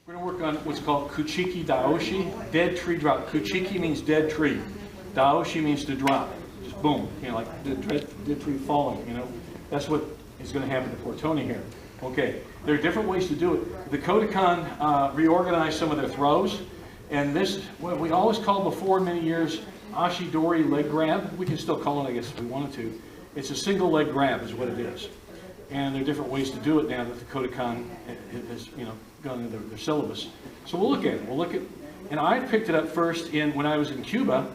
We're going to work on what's called KUCHIKI DAOSHI, dead tree drop. KUCHIKI means dead tree. Daoshi means to drop. Just boom, you know, like the dead tree falling, you know. That's what is going to happen to poor Tony here. Okay, there are different ways to do it. The Kodokan reorganized some of their throws, and this, what we always called before many years, Ashidori leg grab. We can still call it, I guess, if we wanted to. It's a single leg grab is what it is. And there are different ways to do it now that the Kodokan has, you know, gone into their syllabus. So we'll look at it. We'll look at, and I picked it up first when I was in Cuba.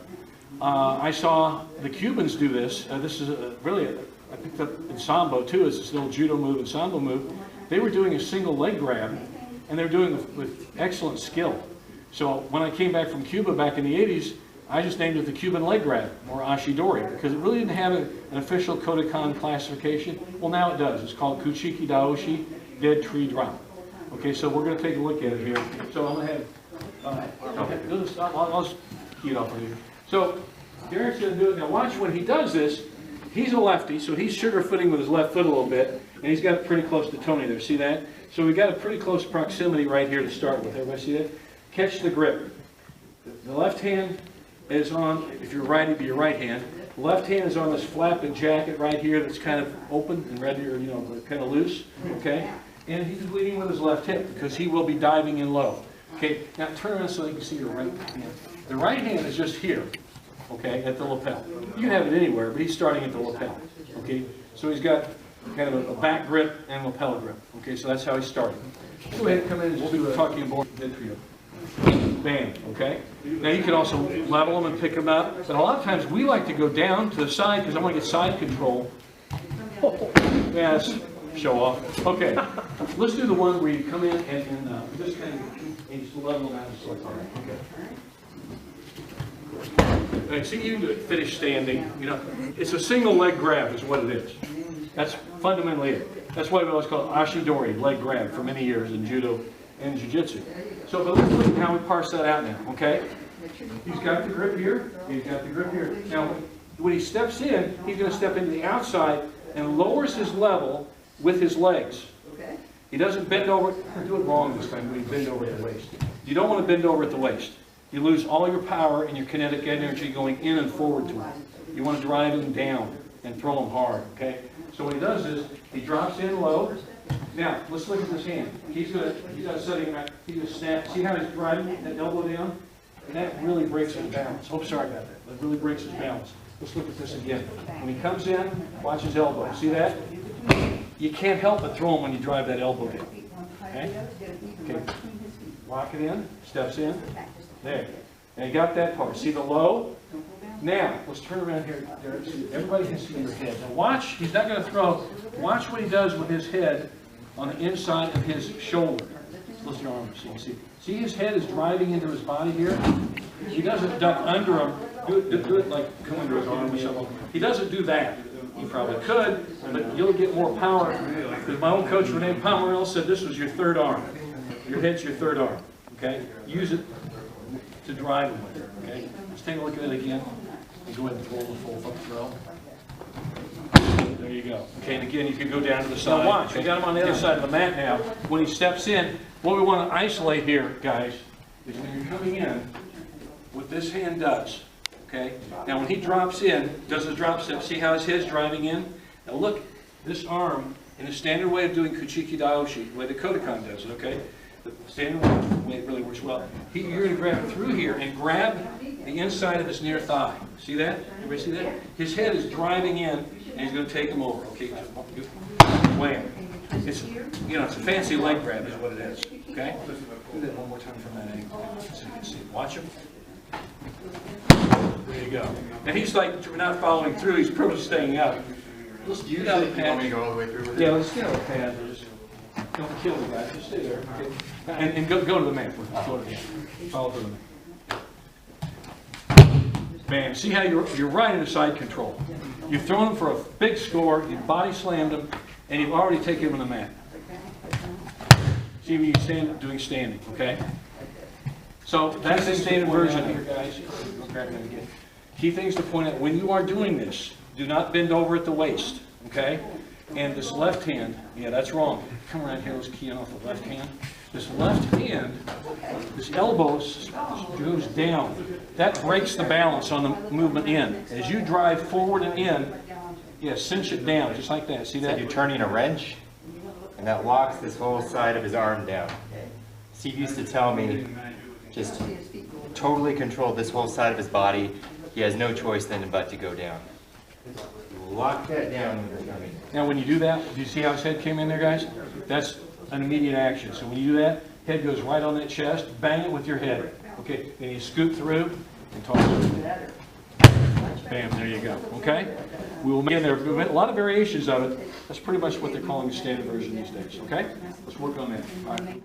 I saw the Cubans do this. This is I picked up in Sambo too. It's this little judo move and Sambo move. They were doing a single leg grab, and they're doing it with excellent skill. So when I came back from Cuba back in the 80s, I just named it the Cuban leg grab, or Ashidori, because it really didn't have an official Kodokan classification. Well, now it does. It's called KUCHIKI DAOSHI, dead tree drop. Okay, so we're going to take a look at it here. So I'm going to have, I'll just key it off right here. So Derek's going to do it. Now watch when he does this, he's a lefty, so he's sugar-footing with his left foot a little bit, and he's got it pretty close to Tony there. See that? So we've got a pretty close proximity right here to start with. Everybody see that? Catch the grip. The left hand is on, if you're righty, be your right hand. The left hand is on this flapping jacket right here that's kind of open and ready, or, you know, kind of loose. Okay? And he's leading with his left hip because he will be diving in low. Okay? Now turn around so you can see your right hand. The right hand is just here. Okay? At the lapel. You can have it anywhere, but he's starting at the lapel. Okay? So he's got kind of a back grip and lapel grip. Okay? So that's how he's starting. Go ahead and come in and we'll be talking about dead trio. Bam, okay? Now you can also level them and pick them up, but a lot of times we like to go down to the side because I want to get side control. Yes, show off. Okay, let's do the one where you come in and just kind of just level them out just like that. Okay. Right, see, you can do it, finish standing. You know, it's a single leg grab is what it is. That's fundamentally it. That's why we always call it Ashidori, leg grab, for many years in judo and jiu-jitsu. So, but let's look at how we parse that out now, okay? He's got the grip here, he's got the grip here. Now, when he steps in, he's going to step into the outside and lowers his level with his legs. He doesn't bend over, do it wrong this time when you bend over at the waist. You don't want to bend over at the waist. You lose all your power and your kinetic energy going in and forward to him. You want to drive him down and throw him hard, okay? So what he does is, he drops in low. Now, let's look at this hand. He's not setting right. He's going to snap. See how he's driving that elbow down? And that really breaks his balance. Oh, sorry about that. That really breaks his balance. Let's look at this again. When he comes in, watch his elbow. See that? You can't help but throw him when you drive that elbow down. Okay? Okay. Lock it in. Steps in. There. Now you got that part. See the low? Now, let's turn around here. Everybody can see your head. Now watch, he's not going to throw. Watch what he does with his head on the inside of his shoulder. Lift your arm so you can see. See his head is driving into his body here? He doesn't duck under him. Do it like come under his arm or something. He doesn't do that. He probably could, but you'll get more power. Because my old coach, Renee Pomerell, said this was your third arm. Your head's your third arm. Okay? Use it to drive him with it. Okay? Let's take a look at it again. Go ahead and throw the full foot throw. There you go. Okay, and again, you can go down to the side. Now watch, okay. We got him on the other side of the mat now. When he steps in, what we want to isolate here, guys, is when you're coming in, what this hand does. Okay? Now when he drops in, does the drop step, see how his head's driving in? Now look, this arm, in the standard way of doing KUCHIKI DAOSHI, the way the Kodokan does it, okay? The standard way it really works well. You're going to grab through here and grab the inside of his near thigh. See that? Everybody see that? His head is driving in, and he's going to take him over. Okay, wham. It's, you know, it's a fancy leg grab is what it is. Okay? Do that one more time from that angle. So you can see. Watch him. There you go. And he's like not following through. He's purposely staying out. Let's use the pad. You want me to go all the way through with it? Yeah, let's get on the pad. Don't kill the guy. Just stay there. Okay? And go to the mat. Go to the mat. Follow through the mat. Bam. See how you're right into side control. You've thrown him for a big score, you've body slammed him, and you've already taken him on the mat. See me doing standing, okay? So that's the standard version here, guys. Key things to point out, when you are doing this, do not bend over at the waist, okay? And this left hand, yeah, that's wrong. Come around here, let's key in off the left hand. this left hand, this elbow goes down. That breaks the balance on the movement in. As you drive forward and in, yeah, cinch it down, just like that. See that? So you're turning a wrench, and that locks this whole side of his arm down. Steve used to tell me, just totally control this whole side of his body. He has no choice then but to go down. Lock that down when you're coming. Now when you do that, do you see how his head came in there, guys? That's an immediate action. So when you do that, head goes right on that chest, bang it with your head. Okay, then you scoop through and toss it. Bam, there you go. Okay? We will make there a lot of variations of it. That's pretty much what they're calling the standard version these days. Okay? Let's work on that. All right.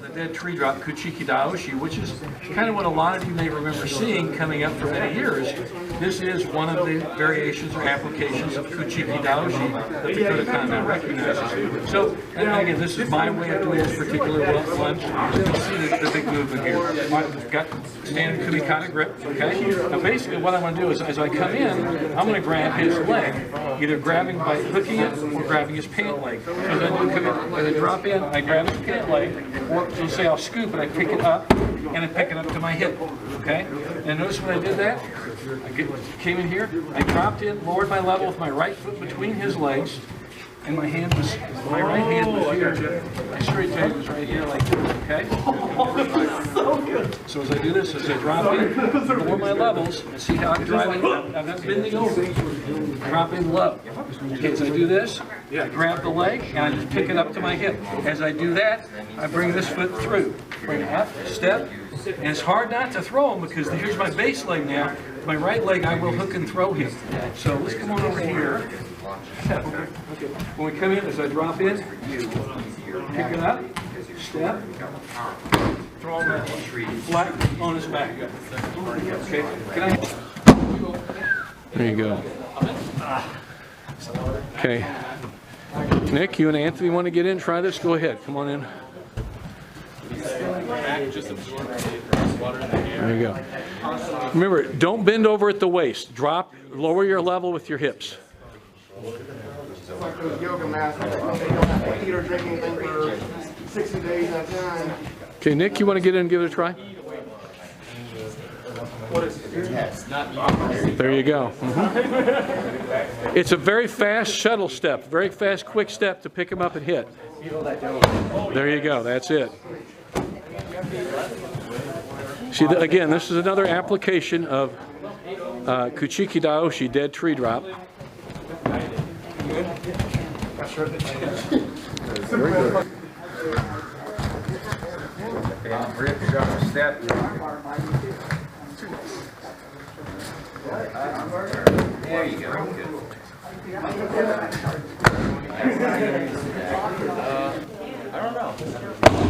The dead tree drop, KUCHIKI DAOSHI, which is kind of what a lot of you may remember seeing coming up for many years. This is one of the variations or applications of KUCHIKI DAOSHI that the Kodokan now recognizes. So, and again, this is my way of doing this particular one. You'll see the big movement here. I've got standard kumikata grip, okay? Now basically what I'm going to do is, as I come in, I'm going to grab his leg, either grabbing by hooking it or grabbing his pant leg. So as I drop in, I grab his pant leg, or so say I'll scoop and I pick it up, and I pick it up to my hip, okay? And notice when I did that, I came in here, I dropped in, lowered my level with my right foot between his legs, and my right hand was here. My straight leg was right here like this, okay? So as I do this, as I drop in, lower my levels, and see how I'm driving, I'm not bending over, drop in low. Okay, as I do this, I grab the leg, and I just pick it up to my hip. As I do that, I bring this foot through. Bring it up, step, and it's hard not to throw him because here's my base leg now. My right leg, I will hook and throw him. So let's come on over here. Okay. When we come in, as I drop in, pick it up, step, throw him flat on his back. Okay. There you go. Okay. Nick, you and Anthony want to get in? Try this? Go ahead. Come on in. There you go. Remember, don't bend over at the waist. Drop, lower your level with your hips. It's like those yoga masters. They don't have to eat or drink anything for 60 days at a time. Okay, Nick, you want to get in and give it a try? There you go. It's a very fast shuttle step, very fast, quick step to pick him up and hit. There you go. That's it. See, again, this is another application of KUCHIKI DAOSHI, dead tree drop. Very good. Step. There you go. Good. I don't know.